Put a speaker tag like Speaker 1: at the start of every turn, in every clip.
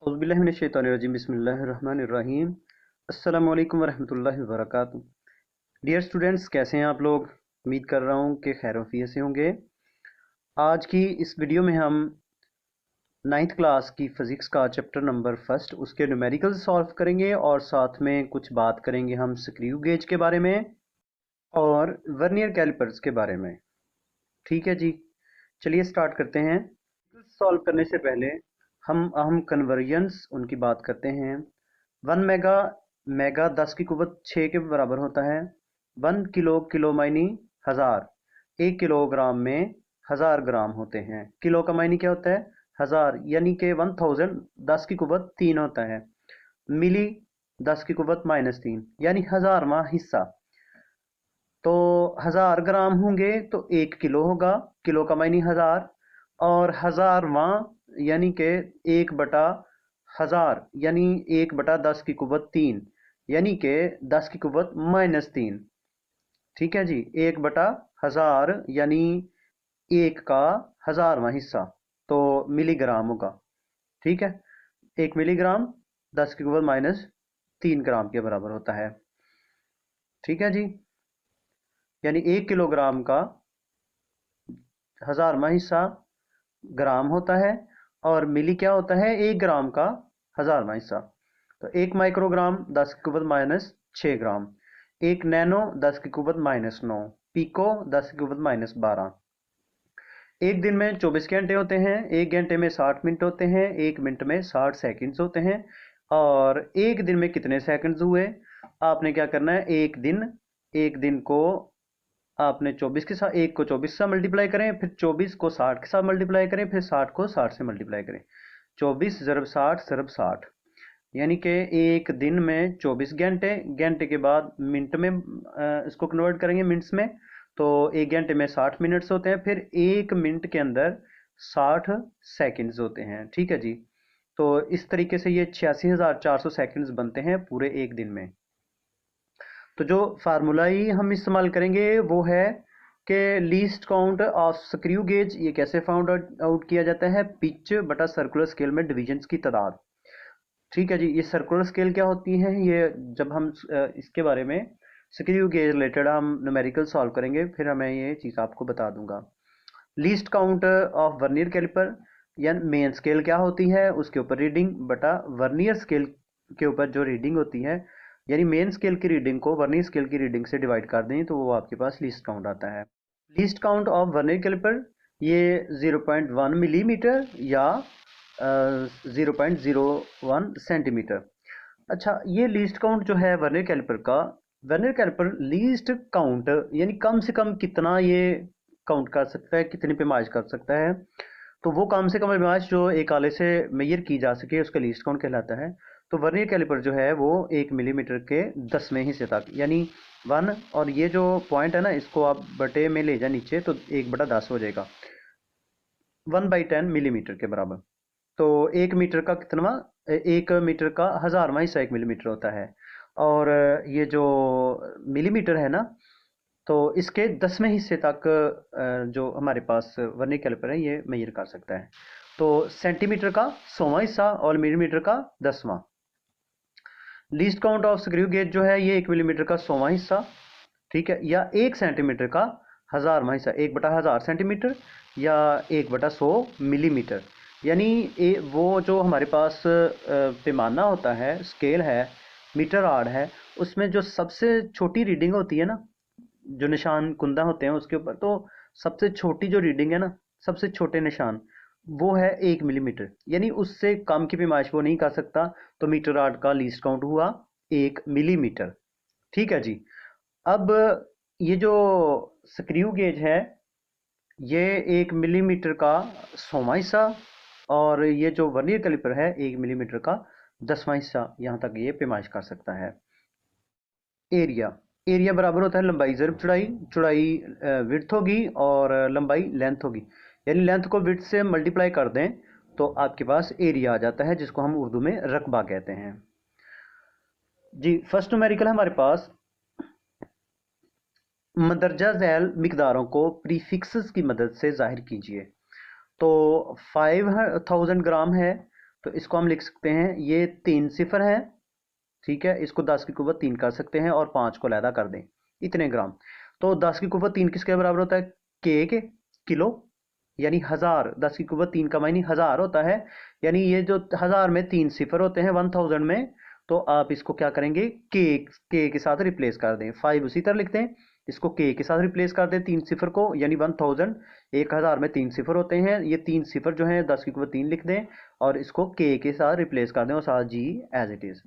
Speaker 1: औज़ुबिल्लाहिमिनश्शैतानिर्रजीम बिस्मिल्लाहिर्रहमानिर्रहीम। अस्सलामु अलैकुम वरहमतुल्लाहि वबरकातुहू। डियर स्टूडेंट्स, कैसे हैं आप लोग? उम्मीद कर रहा हूँ कि खैर वफ़ियत से होंगे। आज की इस वीडियो में हम 9th क्लास की फ़िज़िक्स का चैप्टर नंबर फर्स्ट उसके न्यूमेरिकल्स सॉल्व करेंगे और साथ में कुछ बात करेंगे हम स्क्रू गेज के बारे में और वर्नियर कैलिपर्स के बारे में। ठीक है जी, चलिए स्टार्ट करते हैं। सॉल्व करने से पहले हम अहम कन्वर्जन्स उनकी बात करते हैं। 1 मेगा मेगा 10 की कुवत 6 के बराबर होता है। 1 किलो किलो मायनी 1000। 1 किलोग्राम में 1000 ग्राम होते हैं। किलो का मायनी क्या होता है? 1000, यानी कि 1000 10 की कुवत 3 होता है। मिली 10 की कुवत -3 यानी 1000वां हिस्सा। तो 1000 ग्राम होंगे तो 1 किलो होगा। किलो का मायनी 1000 और 1000वां यानी कि 1/1000 यानी 1/10 की कुवत 3 यानी कि 10 की कुवत -3। ठीक है जी, 1/1000 यानी 1 का 1000वां हिस्सा तो मिलीग्राम होगा। ठीक है, 1 मिलीग्राम 10 की कुवत -3 ग्राम के बराबर होता है। ठीक है जी, यानी 1 किलोग्राम का 1000वां हिस्सा ग्राम होता है और मिली क्या होता है? 1 ग्राम का 1000वां हिस्सा। तो 1 माइक्रोग्राम 10 की कुवत -6 ग्राम। 1 नैनो 10 की कुवत -9। पीको 10 की कुवत -12। एक दिन में 24 घंटे होते हैं। 1 घंटे में 60 मिनट होते हैं। 1 मिनट में 60 सेकंड्स होते हैं। और एक दिन में कितने सेकंड्स हुए? आपने क्या करना है, एक दिन को आपने 24 के साथ, 1 को 24 से मल्टीप्लाई करें, फिर 24 को 60 के साथ मल्टीप्लाई करें, फिर 60 को 60 से मल्टीप्लाई करें। 24 ज़रब 60 ज़रब 60 यानी कि एक दिन में 24 घंटे। घंटे के बाद मिनट में इसको कन्वर्ट करेंगे मिनट्स में। तो एक घंटे में 60 मिनट्स होते हैं। फिर एक मिनट के अंदर 60 सेकंड्स होते हैं। ठीक है जी, तो इस तरीके से ये 86,400 सेकंड्स बनते हैं पूरे एक दिन में। तो जो फार्मूला ही हम इस्तेमाल करेंगे वो है कि least count of screw gauge. ये कैसे फाउंड आउट किया जाता है? पिच बटा सर्कुलर स्केल में डिविजन्स की तादाद। ठीक है जी, ये सर्कुलर स्केल क्या होती है? ये जब हम इसके बारे में स्क्रू गेज रिलेटेड हम न्यूमेरिकल सॉल्व करेंगे फिर हमें ये चीज़ आपको बता दूंगा। Least count of vernier calliper या मेन स्केल क्या होती है, उसके ऊपर रीडिंग बटा वर्नियर स्केल के ऊपर जो रीडिंग होती है, यानी मेन स्केल की रीडिंग को वर्नियर स्केल की रीडिंग से डिवाइड कर दें तो वो आपके पास लीस्ट काउंट आता है। Least count of vernier calliper ये 0.1 मिलीमीटर या 0.01 सेंटीमीटर। अच्छा, ये लीस्ट काउंट जो है वर्नियर कैलिपर लीस्ट काउंट यानी कम से कम कितना ये काउंट कर सकता है, कितनी पैमाइश कर सकता है। तो वो कम से कम पैमाइश जो एक आले से मेजर की जा सके उसका लीस्ट काउंट कहलाता है। तो वर्नियर कैलिपर जो है वो 1 मिलीमीटर के 10वें हिस्से तक यानी 1, और ये जो पॉइंट है ना इसको आप बटे में ले जाए नीचे तो 1/10 हो जाएगा, 1/10 मिलीमीटर के बराबर। तो 1 मीटर का कितनवा? 1 मीटर का 1000वां हिस्सा 1 मिलीमीटर होता है। और ये जो मिलीमीटर है ना, तो इसके 10वें हिस्से तक जो हमारे पास वर्नियर कैलिपर है ये मेजर कर सकता है। तो सेंटीमीटर का 100वां हिस्सा और मिलीमीटर का 10वां। Least count of screw gauge जो है ये 1 मिलीमीटर का 100वां हिस्सा, ठीक है, या 1 सेंटीमीटर का 1000वां हिस्सा, 1/1000 सेंटीमीटर या 1/100 मिलीमीटर। यानी वो जो हमारे पास पैमाना होता है, स्केल है, मीटर रॉड है, उसमें जो सबसे छोटी रीडिंग होती है ना, जो निशान कुंदा होते हैं उसके ऊपर, तो सबसे छोटी जो रीडिंग है ना, सबसे छोटे निशान, वो है 1 मिलीमीटर। यानी उससे कम की पैमाइश वो नहीं कर सकता। तो मीटर रॉड का लीस्ट काउंट हुआ 1 मिलीमीटर। ठीक है जी। अब ये जो स्क्रू गेज है ये 1 मिलीमीटर का 100वां हिस्सा और ये जो वर्नियर कैलिपर है 1 मिलीमीटर का 10वां हिस्सा, यहाँ तक ये पैमाइश कर सकता है। एरिया एरिया बराबर होता है लंबाई ज़रब चौड़ाई। चौड़ाई विड्थ होगी और लंबाई लेंथ होगी, यानी लेंथ को विड्थ से मल्टीप्लाई कर दें तो आपके पास एरिया आ जाता है, जिसको हम उर्दू में रकबा कहते हैं जी। फर्स्ट न्यूमेरिकल हमारे पास मंदरजा झैल मिकदारों को प्रीफिक्सेस की मदद से जाहिर कीजिए। तो 5000 ग्राम है तो इसको हम लिख सकते हैं, ये 3 सिफर है, ठीक है, इसको 10 की कुव्वत 3 कर सकते हैं और 5 को अलहदा कर दें, इतने ग्राम। तो 10 की कुव्वत 3 किसके बराबर होता है? के किलो, यानी 1000। 10 की कुव्वत 3 का मायने 1000 होता है, यानी ये जो 1000 में 3 सिफर होते हैं 1000 में, तो आप इसको क्या करेंगे, के साथ रिप्लेस कर दें। 5 उसी तरह लिखते हैं, इसको के साथ रिप्लेस कर दें 3 सिफर को, यानी 1000। 1000 में 3 सिफर होते हैं, ये 3 सिफर जो हैं 10 की कुव्वत 3 लिख दें और इसको के साथ रिप्लेस कर दें और साथ जी एज इट इज।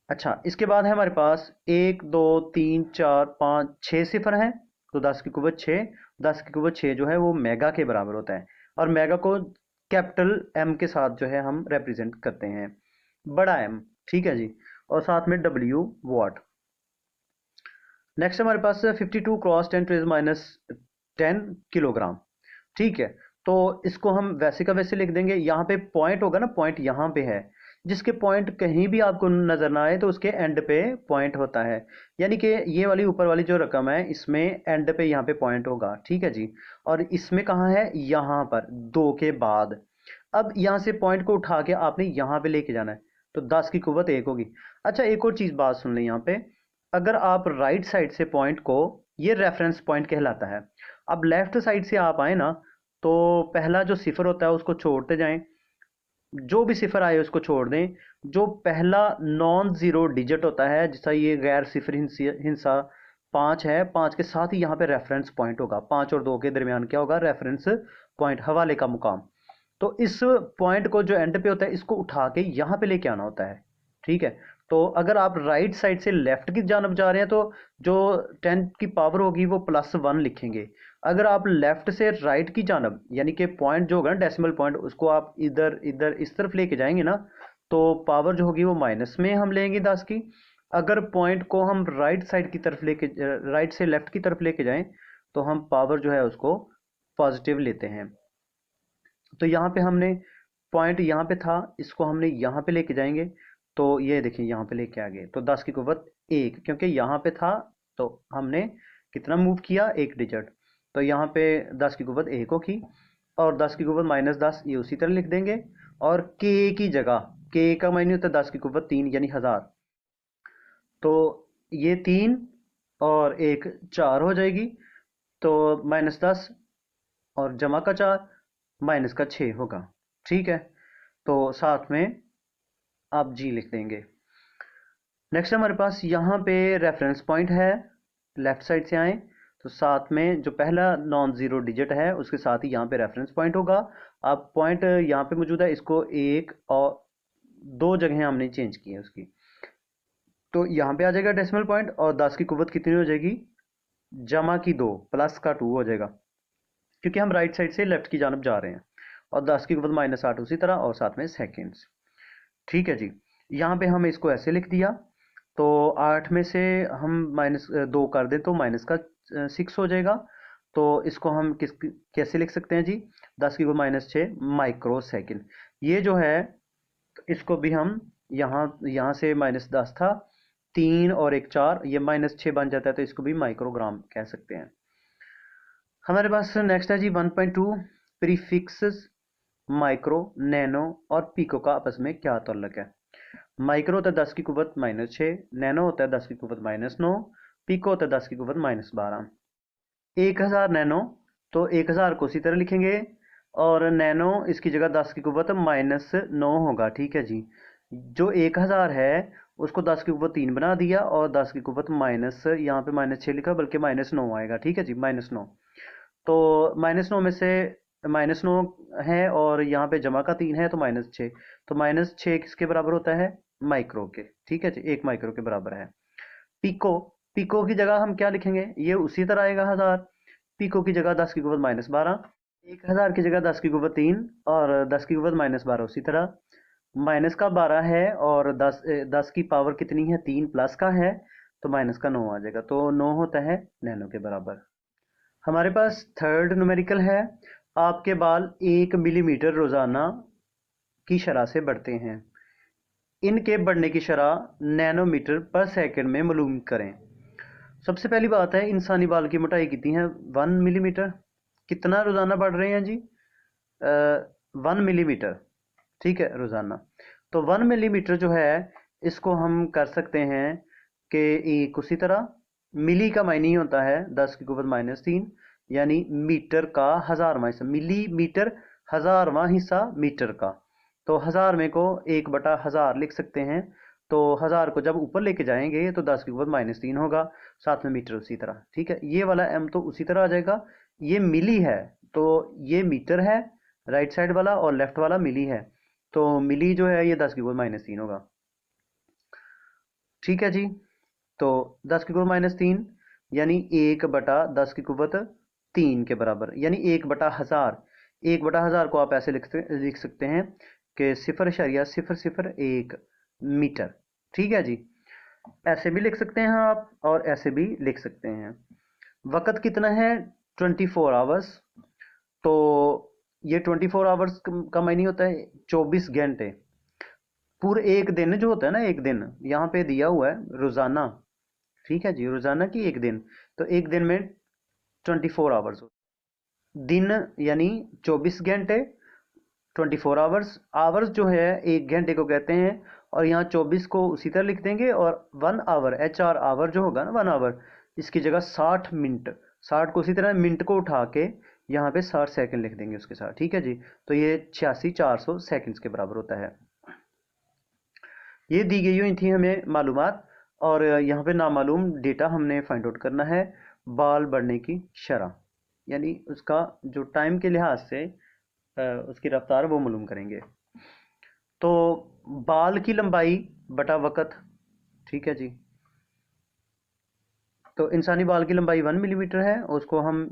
Speaker 1: अच्छा, इसके बाद है हमारे पास 1 2 3 4 5 6 सिफर हैं, तो 10 की कुव्वत 6, 10 की कुव्वत 6 जो है वो मेगा के बराबर होता है, और मेगा को कैपिटल एम के साथ जो है हम रिप्रेजेंट करते हैं, बड़ा एम, ठीक है जी, और साथ में डब्ल्यू वॉट। नेक्स्ट हमारे पास 52 क्रॉस 10 टू माइनस 10 किलोग्राम, ठीक है। तो इसको हम वैसे का वैसे लिख देंगे, यहाँ पे पॉइंट होगा ना, पॉइंट यहाँ पे है, जिसके पॉइंट कहीं भी आपको नजर ना आए तो उसके एंड पे पॉइंट होता है, यानी कि ये वाली ऊपर वाली जो रकम है इसमें एंड पे यहाँ पे पॉइंट होगा, ठीक है जी। और इसमें कहाँ है? यहाँ पर 2 के बाद। अब यहाँ से पॉइंट को उठा के आपने यहाँ पे लेके जाना है, तो 10 की कुव्वत 1 होगी। अच्छा, एक और चीज बात सुन लें यहाँ पे, अगर आप राइट साइड से पॉइंट को, ये रेफरेंस पॉइंट कहलाता है, अब लेफ्ट साइड से आप आए ना, तो पहला जो सिफर होता है उसको छोड़ते जाएं, जो भी सिफर आए उसको छोड़ दें, जो पहला नॉन जीरो डिजिट होता है, जैसा ये गैर सिफर हिंसा 5 है, 5 के साथ ही यहाँ पे रेफरेंस पॉइंट होगा, 5 और 2 के दरमियान क्या होगा? रेफरेंस पॉइंट, हवाले का मुकाम। तो इस पॉइंट को जो एंड पे होता है इसको उठा के यहाँ पे लेके आना होता है, ठीक है। तो अगर आप राइट साइड से लेफ्ट की जानब जा रहे हैं तो जो 10 की पावर होगी वो +1 लिखेंगे। अगर आप लेफ्ट से राइट की जानब, यानी कि पॉइंट जो होगा ना डेसिमल पॉइंट, उसको आप इधर इधर इस तरफ लेके जाएंगे ना, तो पावर जो होगी वो माइनस में हम लेंगे 10 की। अगर पॉइंट को हम राइट साइड की तरफ लेके, राइट से लेफ्ट की तरफ लेके जाएं, तो हम पावर जो है उसको पॉजिटिव लेते हैं। तो यहाँ पे हमने पॉइंट यहाँ पे था, इसको हमने यहाँ पे लेके जाएंगे, तो ये देखिए यहाँ पे लेके आ गए, तो 10 की कुव्वत 1, क्योंकि यहाँ पे था तो हमने कितना मूव किया? 1 डिजिट, तो यहाँ पे 10 की कुव्वत 1 होगी, और 10 की कुव्वत -10 ये उसी तरह लिख देंगे, और के की जगह, के का मायने होता है 10 की कुव्वत 3 यानी 1000, तो ये 3 और 1 4 हो जाएगी, तो -10 और जमा का 4 माइनस का 6 होगा, ठीक है। तो साथ में आप जी लिख देंगे। नेक्स्ट हमारे पास यहाँ पे रेफरेंस पॉइंट है, लेफ्ट साइड से आए तो साथ में जो पहला नॉन जीरो डिजिट है उसके साथ ही यहाँ पे रेफरेंस पॉइंट होगा। अब पॉइंट यहाँ पे मौजूद है, इसको 1 और 2 जगह हमने चेंज की है उसकी, तो यहाँ पे आ जाएगा डेसिमल पॉइंट, और 10 की कुव्वत कितनी हो जाएगी? जमा की 2 प्लस का 2 हो जाएगा, क्योंकि हम राइट साइड से लेफ्ट की जानब जा रहे हैं, और 10 की कुव्वत -8 उसी तरह, और साथ में सेकेंड्स, ठीक है जी। यहाँ पे हम इसको ऐसे लिख दिया, तो 8 में से हम -2 कर दें तो माइनस का 6 हो जाएगा, तो इसको हम कैसे लिख सकते हैं जी? 10 की कुव्वत -6 माइक्रो सेकेंड। ये जो है तो इसको भी हम यहाँ से -10 था, 3 और 1 4, ये -6 बन जाता है, तो इसको भी माइक्रोग्राम कह सकते हैं। हमारे पास नेक्स्ट है जी 1.2, प्रीफिक्सेस माइक्रो, नैनो और पिको का आपस में क्या ताल्लुक है? माइक्रो होता है 10 की कुव्वत -6, नैनो होता है 10 की कुव्वत -9, पिको होता है 10 की कुव्वत -12। 1000 नैनो, तो 1000 को उसी तरह लिखेंगे, और नैनो इसकी जगह 10 की कुव्वत -9 होगा, ठीक है जी। जो 1000 है उसको 10 की कुव्वत 3 बना दिया, और 10 की कुव्वत माइनस, यहाँ पे -6 लिखा, बल्कि -9 आएगा, ठीक है जी, -9। तो -9 में से -9 है, और यहाँ पे जमा का 3 है, तो -6, तो -6 किसके बराबर होता है? माइक्रो के, ठीक है जी, 1 माइक्रो के बराबर है। पिको, पिको की जगह हम क्या लिखेंगे? ये उसी तरह आएगा 1000, पिको की जगह 10 की कुव्वत -12, 1000 की जगह 10 की कुव्वत 3, और 10 की कुव्वत -12 उसी तरह, माइनस का 12 है, और 10 की पावर कितनी है? 3 प्लस का है, तो माइनस का 9 आ जाएगा, तो 9 होता है नैनो के बराबर। हमारे पास थर्ड न्यूमेरिकल है, आपके बाल 1 मिलीमीटर रोजाना की शरह से बढ़ते हैं, इनके बढ़ने की शरह नैनोमीटर पर सेकंड में मालूम करें। सबसे पहली बात है, इंसानी बाल की मोटाई कितनी है? 1 मिलीमीटर। कितना रोजाना बढ़ रहे हैं जी? 1 मिलीमीटर, ठीक है, रोजाना। तो 1 मिलीमीटर जो है इसको हम कर सकते हैं कि एक उसी तरह, मिली का मायने ही होता है 10⁻³ यानी मीटर का हजारवां हिस्सा, मिलीमीटर हजारवां हिस्सा मीटर का। तो हजार में को 1/1000 लिख सकते हैं। तो हजार को जब ऊपर लेके जाएंगे तो 10⁻³ होगा, साथ में मीटर उसी तरह। ठीक है, ये वाला m तो उसी तरह आ जाएगा। ये मिली है तो ये मीटर है राइट साइड वाला, और लेफ्ट वाला मिली है, तो मिली जो है ये 10⁻³ होगा। ठीक है जी। तो 10⁻³ यानी 1/10⁻³ के बराबर, यानी 1/1000। 1/1000 को आप ऐसे लिख सकते हैं कि 0.001 मीटर। ठीक है जी, ऐसे भी लिख सकते हैं आप और ऐसे भी लिख सकते हैं। वक़्त कितना है? 24 आवर्स। तो ये 24 आवर्स का मायने होता है 24 घंटे। पूरे एक दिन जो होता है ना, एक दिन यहाँ पे दिया हुआ है रोजाना। ठीक है जी, रोजाना की एक दिन, तो एक दिन में 24 आवर्स। दिन यानी 24 घंटे, 24 आवर्स। आवर्स जो है एक घंटे को कहते हैं, और यहाँ 24 को उसी तरह लिख देंगे, और 1 आवर HR आवर जो होगा ना 1 आवर, इसकी जगह 60 मिनट, 60 को उसी तरह मिनट को उठा के यहाँ पे 60 सेकंड लिख देंगे उसके साथ। ठीक है जी, तो ये 86,400 सेकंड्स के बराबर होता है। ये दी गई हुई थी हमें मालूमात, और यहाँ पे नामालूम डेटा हमने फाइंड आउट करना है। बाल बढ़ने की शरह यानी उसका जो टाइम के लिहाज से उसकी रफ्तार वो मालूम करेंगे। तो बाल की लंबाई बटा वक़्त। ठीक है जी, तो इंसानी बाल की लंबाई 1 मिलीमीटर है, उसको हम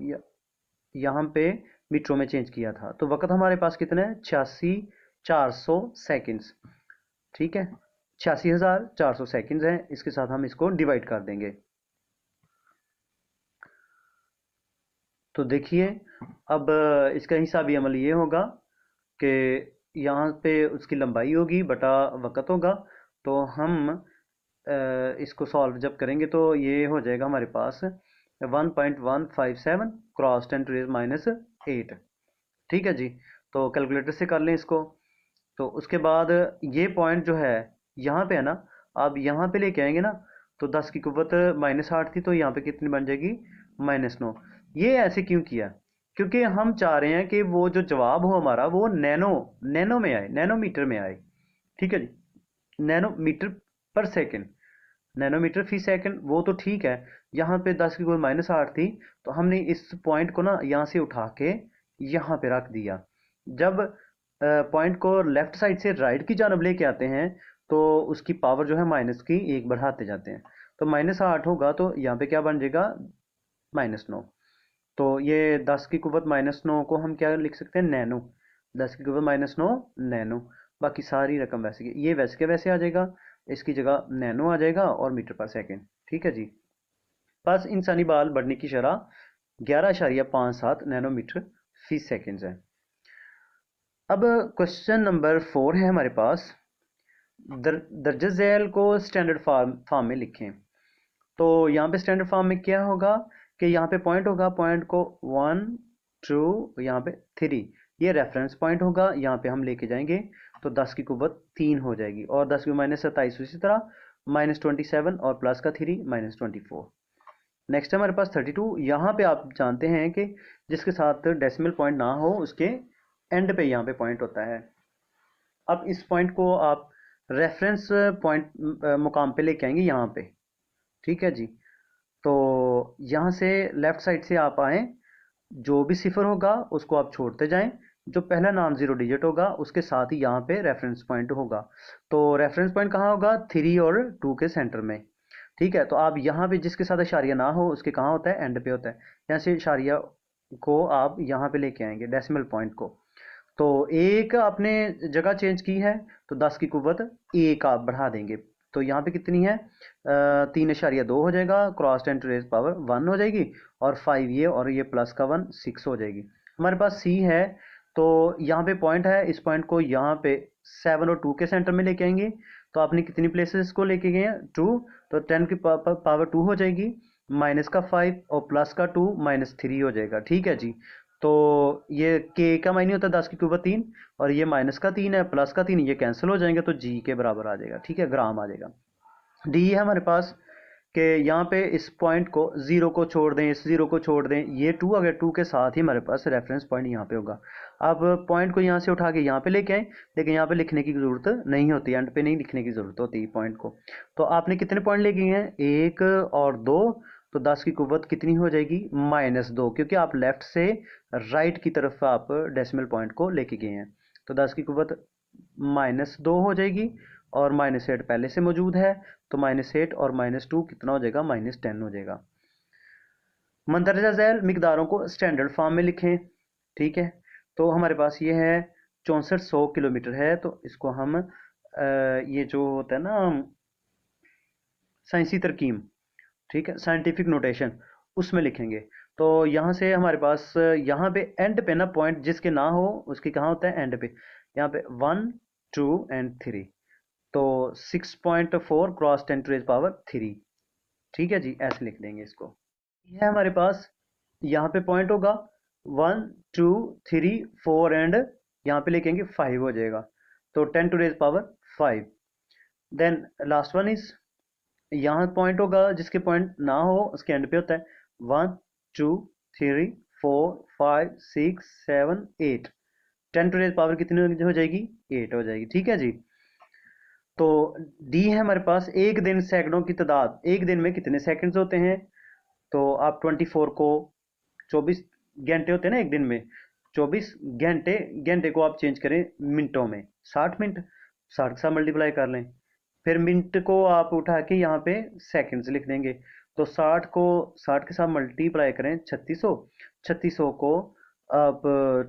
Speaker 1: यहाँ पे मीटरों में चेंज किया था। तो वक़्त हमारे पास कितना है? 86,400 सेकंड्स। ठीक है, 86,400 सेकंड्स हैं। इसके साथ हम इसको डिवाइड कर देंगे। तो देखिए, अब इसका हिसाबी अमल ये होगा कि यहाँ पे उसकी लंबाई होगी बटा वक़्त होगा। तो हम इसको सॉल्व जब करेंगे तो ये हो जाएगा हमारे पास 1.157 क्रॉस 10⁻⁻8। ठीक है जी, तो कैलकुलेटर से कर लें इसको। तो उसके बाद ये पॉइंट जो है यहाँ पे है ना, आप यहाँ पे लेके आएंगे ना, तो 10 की कुव्वत -8 थी, तो यहाँ पे कितनी बन जाएगी? -9। ये ऐसे क्यों किया? क्योंकि हम चाह रहे हैं कि वो जो जवाब हो हमारा वो नैनो में आए, नैनोमीटर में आए। ठीक है जी, नैनोमीटर पर सेकंड, नैनोमीटर फी सेकंड, वो तो ठीक है। यहाँ पे 10 की कुव्वत -8 थी, तो हमने इस पॉइंट को ना यहाँ से उठा के यहाँ पे रख दिया। जब पॉइंट को लेफ्ट साइड से राइट की जानब लेके आते हैं तो उसकी पावर जो है माइनस की 1 बढ़ाते जाते हैं। तो -8 होगा तो यहाँ पे क्या बन जाएगा? -9। तो ये 10 की कुव्वत -9 को हम क्या लिख सकते हैं? नैनो। 10 की कुव्वत -9 नैनो। बाकी सारी रकम वैसे की ये वैसे के वैसे आ जाएगा, इसकी जगह नैनो आ जाएगा और मीटर पर सेकेंड। ठीक है जी, बस इंसानी बाल बढ़ने की शरह 11.57 नैनोमीटर फी सेकेंड है। अब क्वेश्चन नंबर 4 है हमारे पास। दर्ज झैल को स्टैंडर्ड फॉर्म में लिखें। तो यहाँ पे स्टैंडर्ड फॉर्म में क्या होगा कि यहाँ पे पॉइंट होगा, पॉइंट को 1 2 यहाँ पे 3, ये रेफरेंस पॉइंट होगा। यहाँ पे हम लेके जाएंगे तो 10 की कुव्वत 3 हो जाएगी, और 10 की -27 इसी तरह, -27 और प्लस का 3 -24। नेक्स्ट है हमारे पास 32। यहाँ पे आप जानते हैं कि जिसके साथ डेसिमल पॉइंट ना हो उसके एंड पे यहाँ पे पॉइंट होता है। अब इस पॉइंट को आप रेफरेंस पॉइंट मुकाम पे लेके आएंगे यहाँ पे। ठीक है जी, तो यहाँ से लेफ्ट साइड से आप आए, जो भी सिफर होगा उसको आप छोड़ते जाएं, जो पहला नॉन जीरो डिजिट होगा उसके साथ ही यहाँ पे रेफरेंस पॉइंट होगा। तो रेफरेंस पॉइंट कहाँ होगा? 3 और 2 के सेंटर में। ठीक है, तो आप यहाँ पे जिसके साथ इशारिया ना हो उसके कहाँ होता है? एंड पे होता है। यहाँ से इशारिया को आप यहाँ पे लेके आएंगे डेसिमल पॉइंट को। तो एक आपने जगह चेंज की है, तो 10 की कुव्वत 1 आप बढ़ा देंगे। तो यहाँ पे कितनी है? 3.2 हो जाएगा, क्रॉस 10⁻⁻1 हो जाएगी, और 5 ये, और ये प्लस का 1 6 हो जाएगी। हमारे पास C है, तो यहाँ पे पॉइंट है, इस पॉइंट को यहाँ पे 7 और 2 के सेंटर में लेके आएंगे। तो आपने कितनी प्लेसेस को लेके गए हैं? 2, तो 10 की पावर 2 हो जाएगी, माइनस का 5 और प्लस का 2 -3 हो जाएगा। ठीक है जी, तो ये के का मायने होता है 10 की कुवत 3, और ये माइनस का 3 है, प्लस का 3, ये कैंसिल हो जाएंगे तो जी के बराबर आ जाएगा। ठीक है, ग्राम आ जाएगा। डी है हमारे पास कि यहाँ पे इस पॉइंट को जीरो को छोड़ दें, इस जीरो को छोड़ दें, ये टू अगर टू के साथ ही हमारे पास रेफरेंस पॉइंट यहाँ पे होगा। अब पॉइंट को यहाँ से उठा के यहाँ पे लेके आए, लेकिन यहाँ पे लिखने की जरूरत नहीं होती, एंड पे नहीं लिखने की जरूरत होती पॉइंट को। तो आपने कितने पॉइंट लेके हैं, एक और दो, तो 10 की कुव्वत कितनी हो जाएगी, -2, क्योंकि आप लेफ्ट से राइट की तरफ आप डेसिमल पॉइंट को लेके गए हैं। तो 10 की कुव्वत -2 हो जाएगी, और -8 पहले से मौजूद है, तो -8 और -2 कितना हो जाएगा, -10 हो जाएगा। मंदरजा झैल मिकदारों को स्टैंडर्ड फॉर्म में लिखें। ठीक है, तो हमारे पास ये है 6400 किलोमीटर है, तो इसको हम ये जो होता है ना साइंसी तरकीम, ठीक है, साइंटिफिक नोटेशन, उसमें लिखेंगे। तो यहाँ से हमारे पास यहाँ पे एंड पे ना पॉइंट जिसके ना हो उसके कहाँ होता है, एंड पे। यहाँ पे 1 2 एंड 3, तो 6.4 क्रॉस 10⁻³ ठीक है जी, ऐसे लिख देंगे इसको। ये है हमारे पास, यहाँ पे पॉइंट होगा 1 2 3 4 एंड यहाँ पे लिखेंगे 5 हो जाएगा, तो 10⁻⁵। देन लास्ट वन इज, यहाँ पॉइंट होगा जिसके पॉइंट ना हो उसके एंड पे होता है 1 2 3 4 5 6 7 8, 10⁻⁴ कितनी हो जाएगी, 8 हो जाएगी। ठीक है जी। तो डी है हमारे पास, एक दिन सेकंडों की तादाद, एक दिन में कितने सेकंड्स होते हैं। तो आप 24 को, 24 घंटे होते हैं ना एक दिन में, 24 घंटे, घंटे को आप चेंज करें मिनटों में, 60 मिनट, 60 के साथ मल्टीप्लाई कर लें, फिर मिनट को आप उठा के यहाँ पे सेकंड्स लिख देंगे। तो 60 को 60 के साथ मल्टीप्लाई करें 3600, 3600 को आप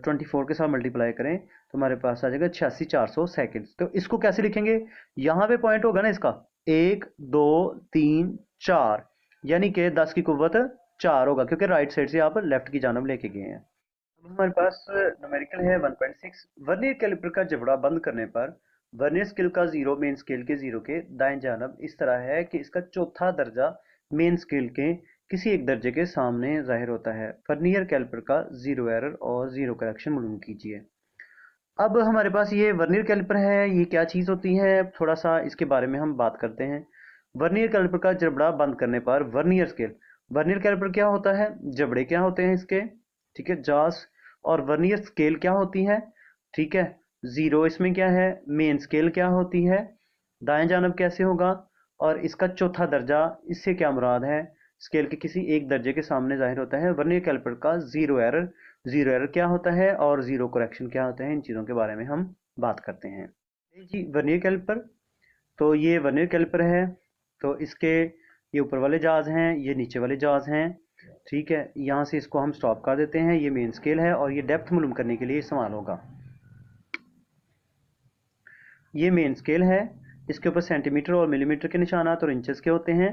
Speaker 1: 24 के साथ मल्टीप्लाई करें तो हमारे पास आ जाएगा 86,400 सेकंड। तो इसको कैसे लिखेंगे, यहाँ पे पॉइंट होगा ना इसका 1 2 3 4, यानी कि 10 की कुव्वत 4 होगा, क्योंकि राइट साइड से आप लेफ्ट की जानब लेके गए हैं। अब हमारे पास न्यूमेरिकल है 1.6। वर्नियर कैलिपर का जबड़ा बंद करने पर वर्नियर स्केल का जीरो मेन स्केल के जीरो के दाएं जानब इस तरह है कि इसका चौथा दर्जा मेन स्केल के किसी एक दर्जे के सामने जाहिर होता है। वर्नियर कैलिपर का जीरो एरर और जीरो करेक्शन मालूम कीजिए। अब हमारे पास ये वर्नियर कैलिपर है, ये क्या चीज़ होती है, थोड़ा सा इसके बारे में हम बात करते हैं। वर्नियर कैलिपर का जबड़ा बंद करने पर वर्नियर स्केल, वर्नियर कैलिपर क्या होता है, जबड़े क्या होते हैं इसके, ठीक है, जास, और वर्नियर स्केल क्या होती है, ठीक है, जीरो इसमें क्या है, मेन स्केल क्या होती है, दाएं जानब कैसे होगा, और इसका चौथा दर्जा, इससे क्या मुराद है, स्केल के किसी एक दर्जे के सामने जाहिर होता है। वर्नियर कैलिपर का जीरो एरर, जीरो एरर क्या होता है और जीरो करेक्शन क्या होता है, इन चीज़ों के बारे में हम बात करते हैं। जी, वर्नियर कैलिपर, तो ये वर्नियर कैलिपर है, तो इसके ये ऊपर वाले जाज हैं, ये नीचे वाले जाज हैं, ठीक है। यहाँ से इसको हम स्टॉप कर देते हैं, ये मेन स्केल है और ये डेप्थ मालूम करने के लिए इस्तेमाल होगा। ये मेन स्केल है, इसके ऊपर सेंटीमीटर और मिलीमीटर के निशानात और इंचेस के होते हैं।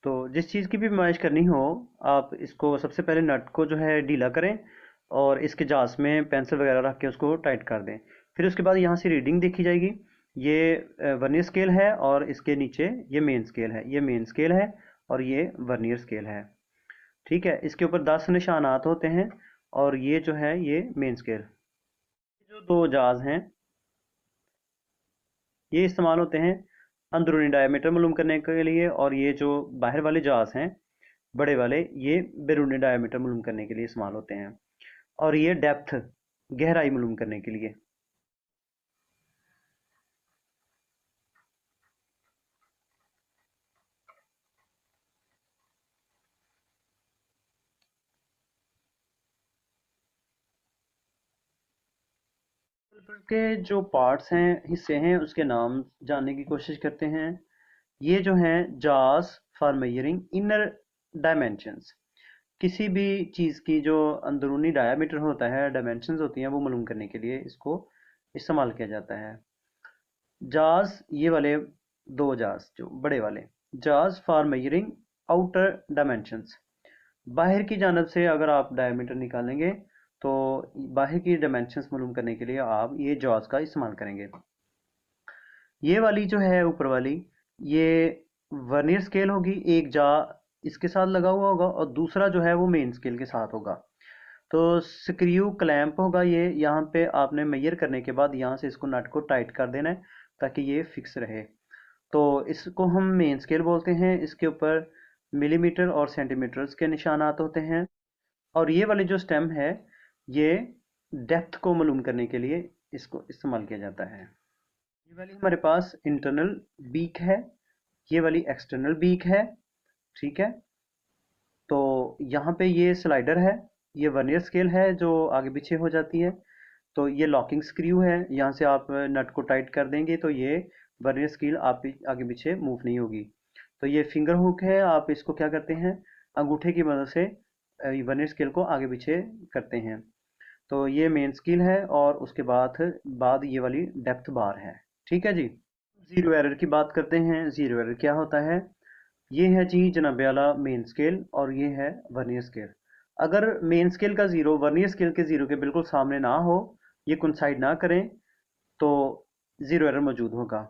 Speaker 1: तो जिस चीज़ की भी नुमाइश करनी हो, आप इसको सबसे पहले नट को जो है ढीला करें और इसके जास में पेंसिल वगैरह रख के उसको टाइट कर दें। फिर उसके बाद यहाँ से रीडिंग देखी जाएगी। ये वर्नियर स्केल है और इसके नीचे ये मेन स्केल है, ये मेन स्केल है और ये वर्नियर स्केल है, ठीक है। इसके ऊपर 10 निशानात होते हैं और ये जो है ये मेन स्केल। जो दो जाज हैं ये इस्तेमाल होते हैं अंदरूनी डायमीटर मालूम करने के लिए, और ये जो बाहर वाले जाज हैं बड़े वाले, ये बैरूनी डायमीटर मालूम करने के लिए इस्तेमाल होते हैं, और ये डेप्थ, गहराई मालूम करने के लिए। के जो पार्ट्स हैं, हिस्से हैं, उसके नाम जानने की कोशिश करते हैं। ये जो हैं जाज फॉर मेजरिंग इनर डायमेंशंस, किसी भी चीज़ की जो अंदरूनी डायमीटर होता है, डायमेंशंस होती हैं, वो मालूम करने के लिए इसको इस्तेमाल किया जाता है। जाज, ये वाले दो जाज जो बड़े वाले, जाज फॉर मेजरिंग आउटर डायमेंशंस, बाहर की जानब से अगर आप डायमीटर निकालेंगे तो बाहर की डायमेंशंस मालूम करने के लिए आप ये जॉज का इस्तेमाल करेंगे। ये वाली जो है ऊपर वाली, ये वर्नियर स्केल होगी, एक जा इसके साथ लगा हुआ होगा और दूसरा जो है वो मेन स्केल के साथ होगा। तो स्क्रू क्लैंप होगा ये, यहाँ पे आपने मेजर करने के बाद यहाँ से इसको नट को टाइट कर देना है ताकि ये फिक्स रहे। तो इसको हम मेन स्केल बोलते हैं। इसके ऊपर मिलीमीटर और सेंटीमीटर्स के निशानात होते हैं। और ये वाली जो स्टेम है ये डेप्थ को मालूम करने के लिए इसको इस्तेमाल किया जाता है। ये वाली हमारे पास इंटरनल बीक है, ये वाली एक्सटर्नल बीक है। ठीक है, तो यहाँ पे ये स्लाइडर है, ये वर्नियर स्केल है जो आगे पीछे हो जाती है। तो ये लॉकिंग स्क्रू है, यहाँ से आप नट को टाइट कर देंगे तो ये वर्नियर स्केल आप आगे पीछे मूव नहीं होगी। तो ये फिंगर हुक है, आप इसको क्या करते हैं, अंगूठे की मदद से वर्नियर स्केल को आगे पीछे करते हैं। तो ये मेन स्केल है और उसके बाद ये वाली डेप्थ बार है। ठीक है जी। जीरो एरर की बात करते हैं। जीरो एरर क्या होता है? ये है जी जनाबे वाला मेन स्केल और ये है वर्नियर स्केल। अगर मेन स्केल का ज़ीरो वर्नियर स्केल के ज़ीरो के बिल्कुल सामने ना हो, ये कोइंसाइड ना करें, तो ज़ीरो एरर मौजूद होगा।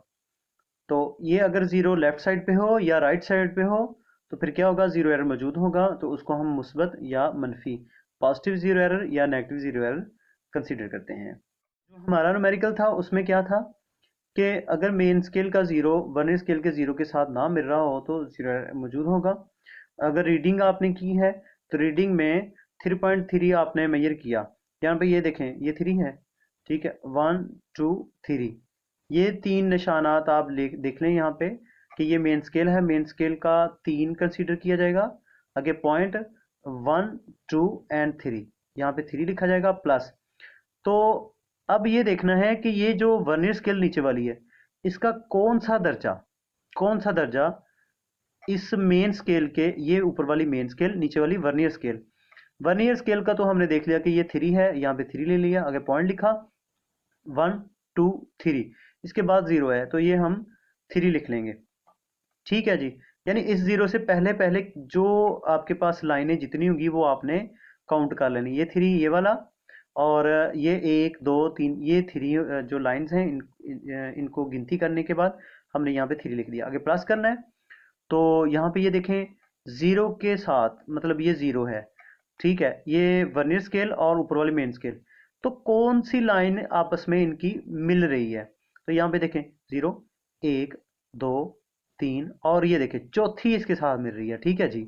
Speaker 1: तो ये अगर ज़ीरो लेफ्ट साइड पे हो या राइट साइड पे हो तो फिर क्या होगा, ज़ीरो एरर मौजूद होगा। तो उसको हम मुस्बत या मनफी, पॉजिटिव ज़ीरो एरर या नेगेटिव ज़ीरो एरर कंसीडर करते हैं। जो हमारा न्यूमेरिकल था उसमें क्या था कि अगर मेन स्केल का ज़ीरो वर्नियर स्केल के ज़ीरो के साथ ना मिल रहा हो तो ज़ीरो एरर मौजूद होगा। अगर रीडिंग आपने की है तो रीडिंग में 3.3 आपने मेजर किया, यहाँ पे ये देखें ये 3 है। ठीक है, 1 2 3, ये 3 निशानात आप देख लें यहाँ पे कि ये मेन स्केल है। मेन स्केल का 3 कंसीडर किया जाएगा, आगे पॉइंट 1 2 एंड 3, यहाँ पे 3 लिखा जाएगा प्लस। तो अब ये देखना है कि ये जो वर्नियर स्केल नीचे वाली है इसका कौन सा दर्जा इस मेन स्केल के, ये ऊपर वाली मेन स्केल नीचे वाली वर्नियर स्केल। वर्नियर स्केल का तो हमने देख लिया कि ये 3 है, यहाँ पे 3 ले लिया, आगे पॉइंट लिखा 1 2 3, इसके बाद 0 है तो ये हम 3 लिख लेंगे। ठीक है जी, यानी इस 0 से पहले पहले जो आपके पास लाइनें जितनी होंगी वो आपने काउंट कर लेनी। ये 3 ये वाला, और ये 1 2 3 ये 3 जो लाइंस हैं इनको गिनती करने के बाद हमने यहाँ पे 3 लिख दिया, आगे प्लस करना है। तो यहाँ पे ये देखें ज़ीरो के साथ, मतलब ये ज़ीरो है। ठीक है, ये वर्नियर स्केल और ऊपर वाली मेन स्केल, तो कौन सी लाइन आपस में इनकी मिल रही है? तो यहाँ पे देखें 0 1 2 3 और ये देखें चौथी इसके साथ मिल रही है। ठीक है जी,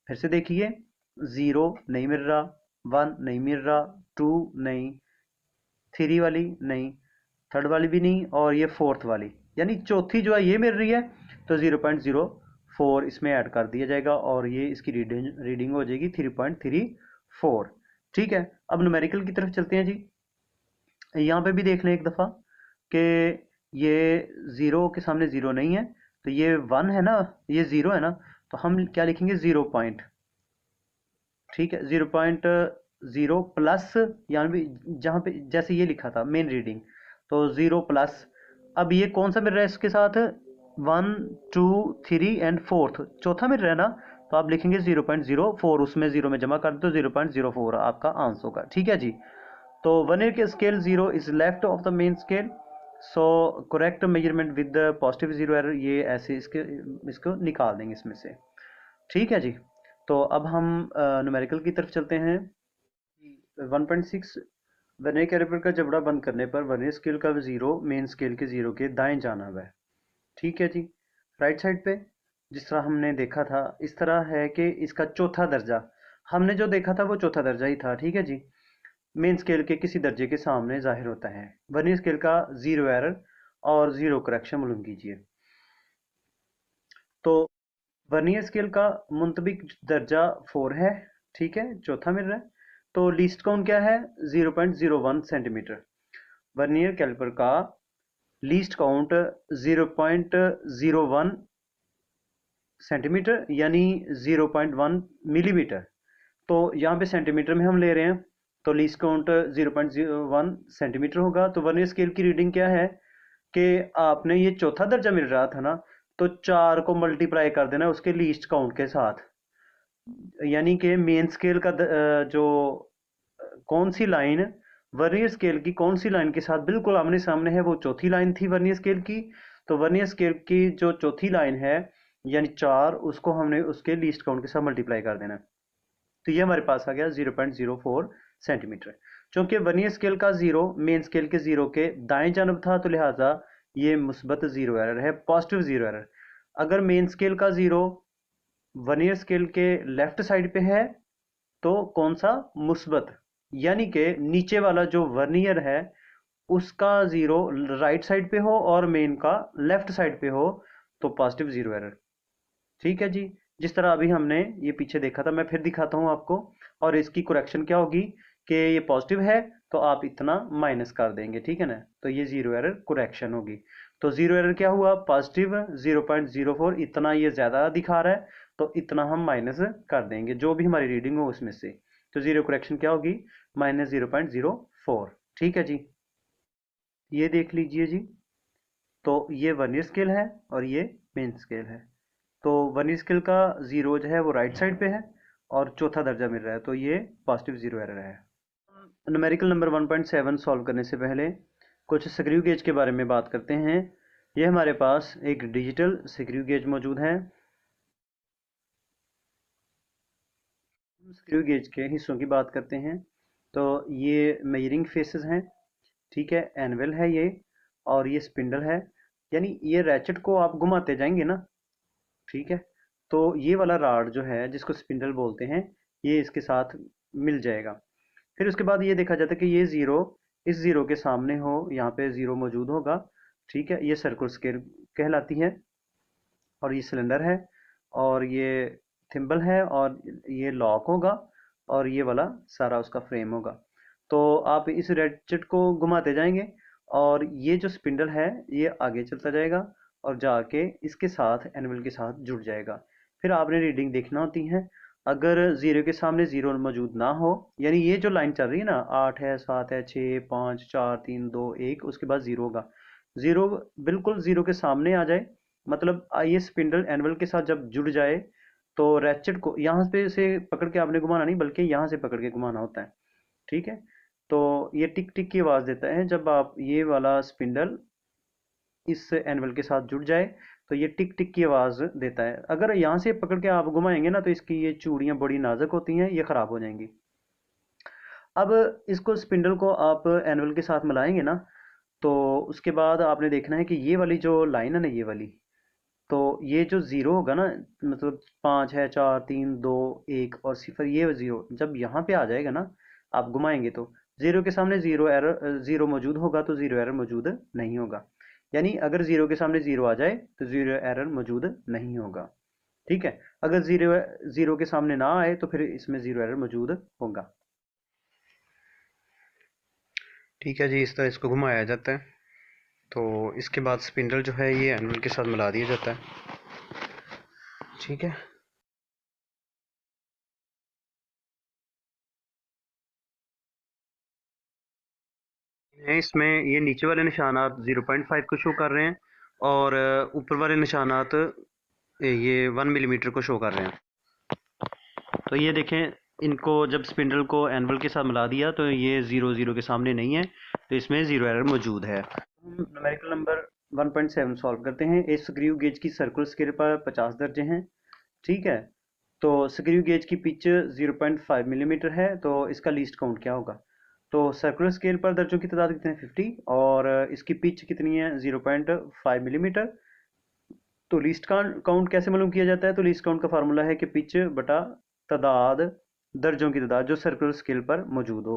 Speaker 1: फिर से देखिए 0 नहीं मिल रहा, 1 नहीं मिल रहा, 2 नहीं, 3 वाली नहीं, थर्ड वाली भी नहीं, और ये फोर्थ वाली, यानी चौथी जो है ये मिल रही है। तो 0.04 इसमें ऐड कर दिया जाएगा और ये इसकी रीडिंग हो जाएगी 3.34। ठीक है, अब न्यूमेरिकल की तरफ चलते हैं जी। यहाँ पे भी देख लें एक दफ़ा कि ये ज़ीरो के सामने ज़ीरो नहीं है, तो ये 1 है ना, ये ज़ीरो है ना, तो हम क्या लिखेंगे 0 पॉइंट। ठीक है, 0.0 प्लस, यहाँ भी जहाँ पे जैसे ये लिखा था मेन रीडिंग, तो 0 प्लस। अब ये कौन सा मिल रहा है इसके साथ, 1 2 3 एंड फोर्थ चौथा मिल रहा है ना, तो आप लिखेंगे 0.04, उसमें 0 में जमा कर दो, 0.04 आपका आंसर होगा। ठीक है जी, तो वर्नियर के scale 0 is left of the main scale, so correct measurement with the positive zero error, ये ऐसे इसको निकाल देंगे इसमें से। ठीक है जी, तो अब हम न्यूमेरिकल की तरफ चलते हैं। 1.6, वर्नियर कैलिपर का जबड़ा बंद करने पर वर्नियर स्केल का ज़ीरो मेन स्केल के ज़ीरो के दाएं जाना है। ठीक है जी, राइट साइड पे जिस तरह हमने देखा था इस तरह है कि इसका चौथा दर्जा, हमने जो देखा था वो चौथा दर्जा ही था। ठीक है जी, मेन स्केल के किसी दर्जे के सामने जाहिर होता है। वर्नियर स्केल का ज़ीरो एरर और ज़ीरो करेक्शन मालूम कीजिए। तो वर्नियर स्केल का मुंतबिक दर्जा 4 है। ठीक है, चौथा मिल रहा है। तो लीस्ट काउंट क्या है, 0.01 सेंटीमीटर। वर्नियर कैलिपर का लीस्ट काउंट 0.01 सेंटीमीटर यानी 0.1 मिलीमीटर। तो यहाँ पे सेंटीमीटर में हम ले रहे हैं, तो लीस्ट काउंट 0.01 सेंटीमीटर होगा। तो वर्नियर स्केल की रीडिंग क्या है कि आपने ये चौथा दर्जा मिल रहा था ना, तो 4 को मल्टीप्लाई कर देना उसके लीस्ट काउंट के साथ, यानी कि मेन स्केल का जो कौन सी लाइन वर्नियर स्केल की कौन सी लाइन के साथ बिल्कुल आमने सामने है, वो चौथी लाइन थी वर्नियर स्केल की। तो वर्नियर स्केल की जो चौथी लाइन है यानी 4, उसको हमने उसके लीस्ट काउंट के साथ मल्टीप्लाई कर देना है। तो ये हमारे पास आ गया 0.04 सेंटीमीटर। चूंकि वर्नियर स्केल का जीरो मेन स्केल के जीरो के दाएं जानब था, तो लिहाजा ये मुस्बत जीरो एरर है, पॉजिटिव जीरो एरर। अगर मेन स्केल का जीरो वर्नियर स्केल के लेफ्ट साइड पे है तो कौन सा, मुस्बत, यानी कि नीचे वाला जो वर्नियर है उसका जीरो राइट साइड पे हो और मेन का लेफ्ट साइड पे हो तो पॉजिटिव जीरो एरर। ठीक है जी। जिस तरह अभी हमने ये पीछे देखा था, मैं फिर दिखाता हूँ आपको। और इसकी करेक्शन क्या होगी कि ये पॉजिटिव है तो आप इतना माइनस कर देंगे, ठीक है ना। तो ये जीरो एरर करेक्शन होगी। तो जीरो एरर क्या हुआ, पॉजिटिव 0.04, इतना ये ज्यादा दिखा रहा है तो इतना हम माइनस कर देंगे जो भी हमारी रीडिंग हो उसमें से। तो जीरो करेक्शन क्या होगी, -0.04। ठीक है जी, ये देख लीजिए जी। तो ये वर्नियर स्केल है और ये मेन स्केल है। तो वर्नियर स्केल का जीरो जो है वो राइट साइड पे है और चौथा दर्जा मिल रहा है, तो ये पॉजिटिव जीरो एरर है। न्यूमेरिकल नंबर 1.7 सॉल्व करने से पहले कुछ स्क्रू गेज के बारे में बात करते हैं। ये हमारे पास एक डिजिटल स्क्रू गेज मौजूद है। स्क्रू गेज के हिस्सों की बात करते हैं तो ये मेजरिंग फेसेस हैं, ठीक है, एनवल है ये, और ये स्पिंडल है। यानी ये रैचेट को आप घुमाते जाएंगे ना, ठीक है, तो ये वाला राड जो है जिसको स्पिंडल बोलते हैं ये इसके साथ मिल जाएगा। फिर उसके बाद ये देखा जाता है कि ये ज़ीरो इस ज़ीरो के सामने हो, यहाँ पे ज़ीरो मौजूद होगा, ठीक है, ये सर्कुलर स्केल कहलाती है। और ये सिलेंडर है और ये थिम्बल है और ये लॉक होगा और ये वाला सारा उसका फ्रेम होगा। तो आप इस रेडचेट को घुमाते जाएंगे और ये जो स्पिंडल है ये आगे चलता जाएगा और जाके इसके साथ एनिमल के साथ जुड़ जाएगा। फिर आपने रीडिंग देखना होती है। अगर जीरो के सामने जीरो मौजूद ना हो, यानी ये जो लाइन चल रही है ना, 8 है, 7 है, 6, 5, 4, 3, 2, 1, उसके बाद जीरो होगा, जीरो बिल्कुल जीरो के सामने आ जाए, मतलब ये स्पिंडल एनवल के साथ जब जुड़ जाए तो रैचेट को यहाँ पे से पकड़ के आपने घुमाना नहीं बल्कि यहाँ से पकड़ के घुमाना होता है, ठीक है। तो ये टिक टिक की आवाज़ देता है जब आप ये वाला स्पिंडल इस एनवल के साथ जुड़ जाए, तो ये टिक टिक की आवाज़ देता है। अगर यहाँ से पकड़ के आप घुमाएंगे ना तो इसकी ये चूड़ियाँ बड़ी नाजुक होती हैं, ये ख़राब हो जाएंगी। अब इसको स्पिंडल को आप एनवल के साथ मिलाएंगे ना, तो उसके बाद आपने देखना है कि ये वाली जो लाइन है ना, ये वाली, तो ये जो ज़ीरो होगा ना, मतलब 5 है, 4, 3, 2, 1 और सिफर, ये ज़ीरो जब यहाँ पे आ जाएगा ना, आप घुमाएंगे तो ज़ीरो के सामने ज़ीरो एरर, ज़ीरो मौजूद होगा तो ज़ीरो एरर मौजूद नहीं होगा। यानी अगर ज़ीरो के सामने ज़ीरो आ जाए तो ज़ीरो एरर मौजूद नहीं होगा, ठीक है। अगर ज़ीरो ज़ीरो के सामने ना आए तो फिर इसमें ज़ीरो एरर मौजूद होगा। ठीक है जी, इस तरह इसको घुमाया जाता है। तो इसके बाद स्पिंडल जो है ये एनवल के साथ मिला दिया जाता है, ठीक है। हैं इसमें ये नीचे वाले निशानात 0.5 को शो कर रहे हैं और ऊपर वाले निशानात ये 1 मिलीमीटर को शो कर रहे हैं। तो ये देखें, इनको जब स्पिंडल को एनवल के साथ मिला दिया तो ये ज़ीरो ज़ीरो के सामने नहीं है, तो इसमें ज़ीरो एरर मौजूद है। हम न्यूमेरिकल नंबर 1.7 सॉल्व करते हैं। इस स्क्रू गेज की सर्कुलर स्केल पर 50 दर्जे हैं, ठीक है। तो स्क्रू गेज की पिच 0.5 मिलीमीटर है, तो इसका लीस्ट काउंट क्या होगा। तो सर्कुलर स्केल पर दर्जों की तादाद कितनी है, 50, और इसकी पिच कितनी है, 0.5 मिलीमीटर। तो लीस्ट काउंट कैसे मालूम किया जाता है, तो लीस्ट काउंट का फार्मूला है कि पिच बटा तादाद, दर्जों की तादाद जो सर्कुलर स्केल पर मौजूद हो।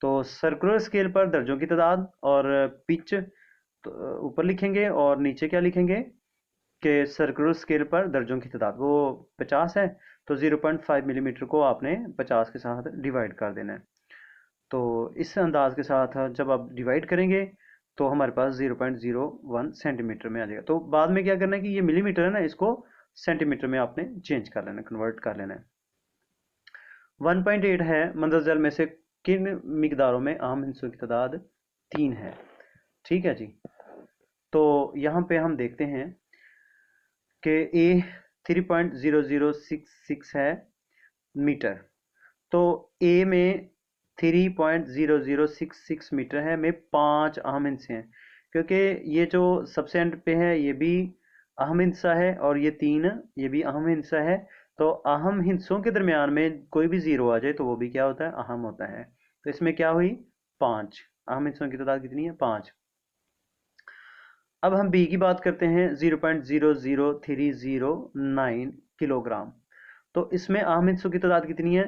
Speaker 1: तो सर्कुलर स्केल पर दर्जों की तादाद और पिच तो ऊपर लिखेंगे और नीचे क्या लिखेंगे कि सर्कुलर स्केल पर दर्जों की तादाद वो 50 है, तो 0.5 मिलीमीटर को आपने 50 के साथ डिवाइड कर देना है। तो इस अंदाज के साथ जब आप डिवाइड करेंगे तो हमारे पास 0.01 सेंटीमीटर में आ जाएगा। तो बाद में क्या करना है कि ये मिलीमीटर है ना, इसको सेंटीमीटर में आपने चेंज कर लेना, कन्वर्ट कर लेना है। 1.8 है, मंदर जल में से किन मिकदारों में अहम हिस्सों की तादाद 3 है, ठीक है जी। तो यहाँ पे हम देखते हैं कि ए 3.0066 है मीटर। तो ए में 3.0066 मीटर है में 5 अहम हिस्से हैं, क्योंकि ये जो सबसे एंड पे है ये भी अहम हिस्सा है और ये 3 ये भी अहम हिस्सा है। तो अहम हिस्सों के दरमियान में कोई भी जीरो आ जाए तो वो भी क्या होता है, अहम होता है। तो इसमें क्या हुई, 5। अहम हिस्सों की तादाद कितनी है, 5। अब हम बी की बात करते हैं, 0.00309 किलोग्राम। तो इसमें अहम हिस्सों की तादाद कितनी है,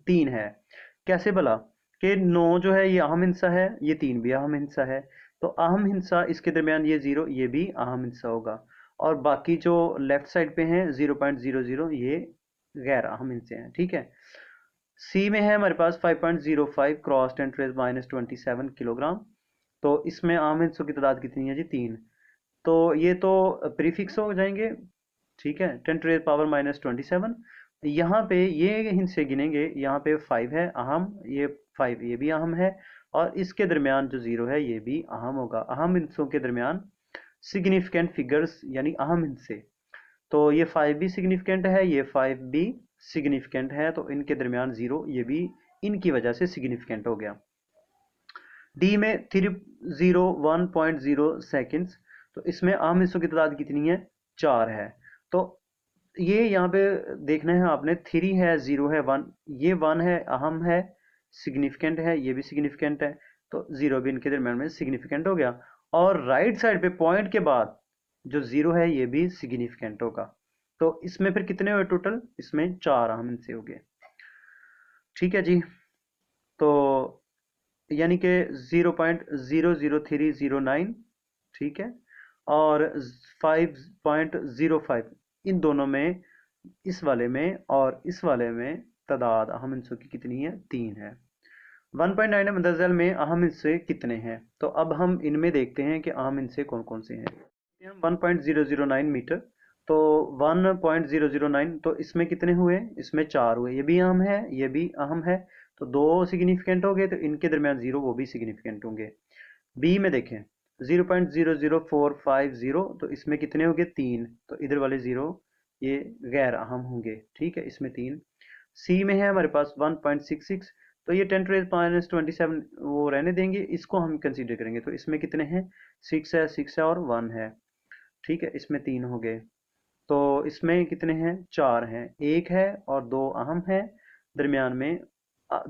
Speaker 1: 3 है। कैसे भला कि 9 जो है ये अहम हिस्सा है, ये 3 भी अहम हिस्सा है। तो अहम हिस्सा इसके दरमियान ये 0, ये भी अहम हिस्सा होगा। और बाकी जो लेफ्ट साइड पे हैं 0.00 ये गैर अहम हिस्से हैं, ठीक है। सी में है हमारे पास 5.05 क्रॉस 10⁻27 किलोग्राम। तो इसमें अहम हिस्सों की तादाद कितनी है जी, 3। तो ये तो प्रीफिक्स हो जाएंगे, ठीक है। 10⁻27। यहाँ पे ये हिस्से गिनेंगे, यहाँ पे 5 है अहम, ये 5 ये भी अहम है। और इसके दरमियान जो 0 है ये भी अहम होगा। अहम हिस्सों के दरमियान सिग्निफिकेंट फिगर्स यानी अहम हिस्से। तो ये 5 भी सिग्निफिकेंट है, ये 5 भी सिग्निफिकेंट है। तो इनके दरमियान 0 ये भी इनकी वजह से सिग्निफिकेंट हो गया। डी में 301.0 सेकेंड्स। तो इसमें अहम हिस्सों की तादाद कितनी है, 4 है। तो ये यहाँ पे देखना है आपने, 3 है, 0 है, 1। ये 1 है, अहम है, सिग्निफिकेंट है, ये भी सिग्निफिकेंट है। तो 0 भी इनके दरम्यान में सिग्निफिकेंट हो गया। और राइट साइड पे पॉइंट के बाद जो 0 है ये भी सिग्निफिकेंट होगा। तो इसमें फिर कितने हुए टोटल, इसमें 4 अहम हिस्से हो गए, ठीक है जी। तो यानी कि 0.00309, ठीक है। और 5.05 इन दोनों में, इस वाले में और इस वाले में तादाद अहम हिस्सों की कितनी है, 3 है। 1.9 मुंतज़िल में अहम हिस्से कितने हैं। तो अब हम इनमें देखते हैं कि अहम हिस्से कौन कौन से हैं। हम 1.009 मीटर। तो 1.009 तो इसमें कितने हुए, इसमें 4 हुए। ये भी अहम है, ये भी अहम है। तो 2 सिग्निफिकेंट हो गए, तो इनके दरमियान 0 वो भी सिग्निफिकेंट होंगे। बी में देखें 0.00450, तो इसमें कितने हो गए, 3। तो इधर वाले 0 ये गैर अहम होंगे, ठीक है, इसमें 3। सी में है हमारे पास 1.66। तो ये 10⁻27 वो रहने देंगे, इसको हम कंसीडर करेंगे। तो इसमें कितने हैं, 6 है, 6 है और 1 है, ठीक है। इसमें 3 हो गए। तो इसमें कितने हैं, 4 हैं, 1 है और 2 अहम है। दरमियान में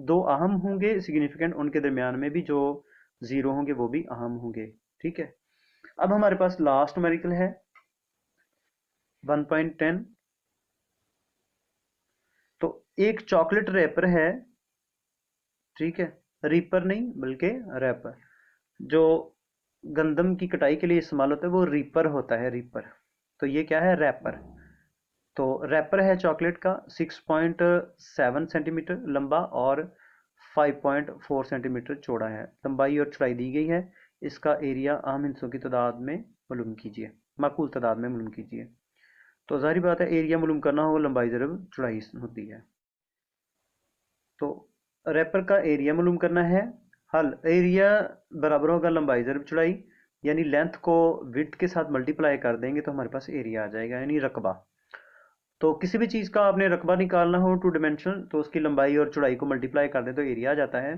Speaker 1: 2 अहम होंगे सिग्निफिकेंट, उनके दरमियान में भी जो 0 होंगे वो भी अहम होंगे, ठीक है। अब हमारे पास लास्ट न्यूमेरिकल है 1.10। तो एक चॉकलेट रैपर है, ठीक है, रीपर नहीं बल्कि रैपर। जो गंदम की कटाई के लिए इस्तेमाल होता है वो रीपर होता है, रीपर। तो ये क्या है, रैपर। तो रैपर है चॉकलेट का, 6.7 सेंटीमीटर लंबा और 5.4 सेंटीमीटर चौड़ा है। लंबाई और चौड़ाई दी गई है। इसका एरिया आम हिस्सों की तादाद में मालूम कीजिए, माकूल तादाद में मालूम कीजिए। तो जाहिर बात है एरिया मालूम करना होगा, लंबाई ज़रब चौड़ाई होती है। तो रैपर का एरिया मालूम करना है। हल एरिया बराबर होगा लंबाई ज़रब चौड़ाई, यानी लेंथ को विड्थ के साथ मल्टीप्लाई कर देंगे तो हमारे पास एरिया आ जाएगा, यानी रकबा। तो किसी भी चीज़ का आपने रकबा निकालना हो 2 डायमेंशनल, तो उसकी लंबाई और चौड़ाई को मल्टीप्लाई कर दें तो एरिया आ जाता है।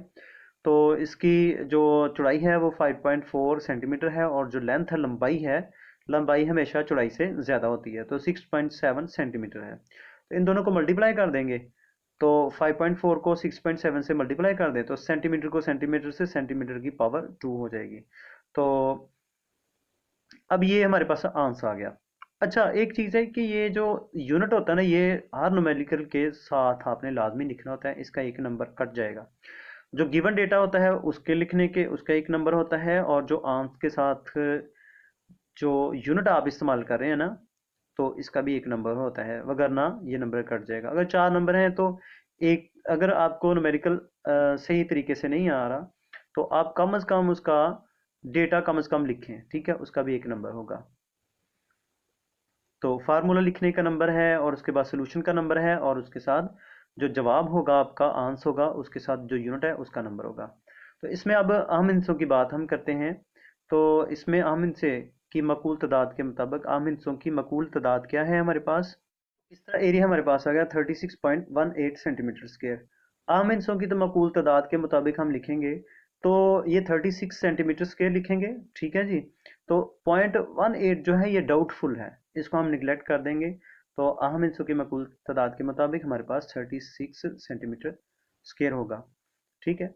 Speaker 1: तो इसकी जो चौड़ाई है वो 5.4 सेंटीमीटर है और जो लेंथ है, लंबाई है, लंबाई हमेशा चौड़ाई से ज़्यादा होती है, तो 6.7 सेंटीमीटर है। तो इन दोनों को मल्टीप्लाई कर देंगे। तो 5.4 को 6.7 से मल्टीप्लाई कर दें तो सेंटीमीटर को सेंटीमीटर से सेंटीमीटर की पावर 2 हो जाएगी। तो अब ये हमारे पास आंसर आ गया। अच्छा, एक चीज़ है कि ये जो यूनिट होता है ना, ये हर न्यूमेरिकल के साथ आपने लाजमी लिखना होता है, इसका एक नंबर कट जाएगा। जो गिवन डेटा होता है उसके लिखने के उसका एक नंबर होता है, और जो आंसर के साथ जो यूनिट आप इस्तेमाल कर रहे हैं ना, तो इसका भी एक नंबर होता है, वगरना ये नंबर कट जाएगा। अगर 4 नंबर हैं तो एक, अगर आपको न्यूमेरिकल सही तरीके से नहीं आ रहा तो आप कम से कम उसका डेटा कम से कम लिखें, ठीक है, उसका भी एक नंबर होगा। तो फार्मूला लिखने का नंबर है और उसके बाद सोल्यूशन का नंबर है, और उसके साथ जो जवाब होगा आपका आंसर होगा, उसके साथ जो यूनिट है उसका नंबर होगा। तो इसमें अब अहम हिस्सों की बात हम करते हैं। तो इसमें अहम हिस्से की मकूल तादाद के मुताबिक अहम हिस्सों की मकूल तादाद क्या है हमारे पास। इस तरह एरिया हमारे पास आ गया 36.18 सेंटीमीटर स्क्वायर। अहम हिस्सों की तो मकूल तादाद के मुताबिक हम लिखेंगे तो ये 36 सेंटीमीटर स्क्वायर लिखेंगे, ठीक है जी। तो 0.18 जो है ये डाउटफुल है, इसको हम निगलेक्ट कर देंगे। तो अहम हिस्सों की मकुल तादाद के मुताबिक हमारे पास 36 सेंटीमीटर स्क्वायर होगा। ठीक है,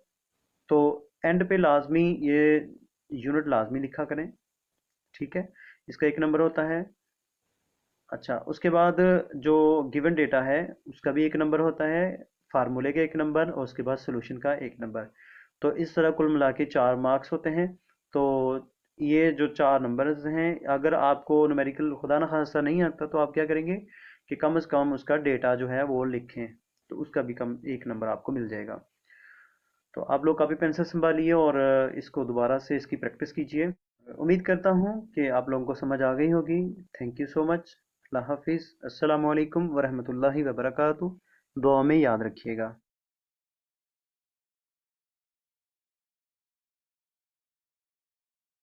Speaker 1: तो एंड पे लाजमी ये यूनिट लाजमी लिखा करें। ठीक है, इसका एक नंबर होता है। अच्छा, उसके बाद जो गिवन डेटा है उसका भी एक नंबर होता है, फार्मूले का एक नंबर और उसके बाद सोल्यूशन का एक नंबर। तो इस तरह कुल मिला के 4 मार्क्स होते हैं। तो ये जो 4 नंबर्स हैं, अगर आपको न्यूमेरिकल खुदा न खास्ता नहीं आता तो आप क्या करेंगे कि कम से कम उसका डेटा जो है वो लिखें, तो उसका भी कम एक नंबर आपको मिल जाएगा। तो आप लोग कापी पेंसिल संभालिए और इसको दोबारा से इसकी प्रैक्टिस कीजिए। उम्मीद करता हूँ कि आप लोगों को समझ आ गई होगी। Thank you so much. अल्लाह हाफिज़। अस्सलाम वालेकुम वरहमतुल्लाहि वबरकातुहू। दुआ में याद रखिएगा।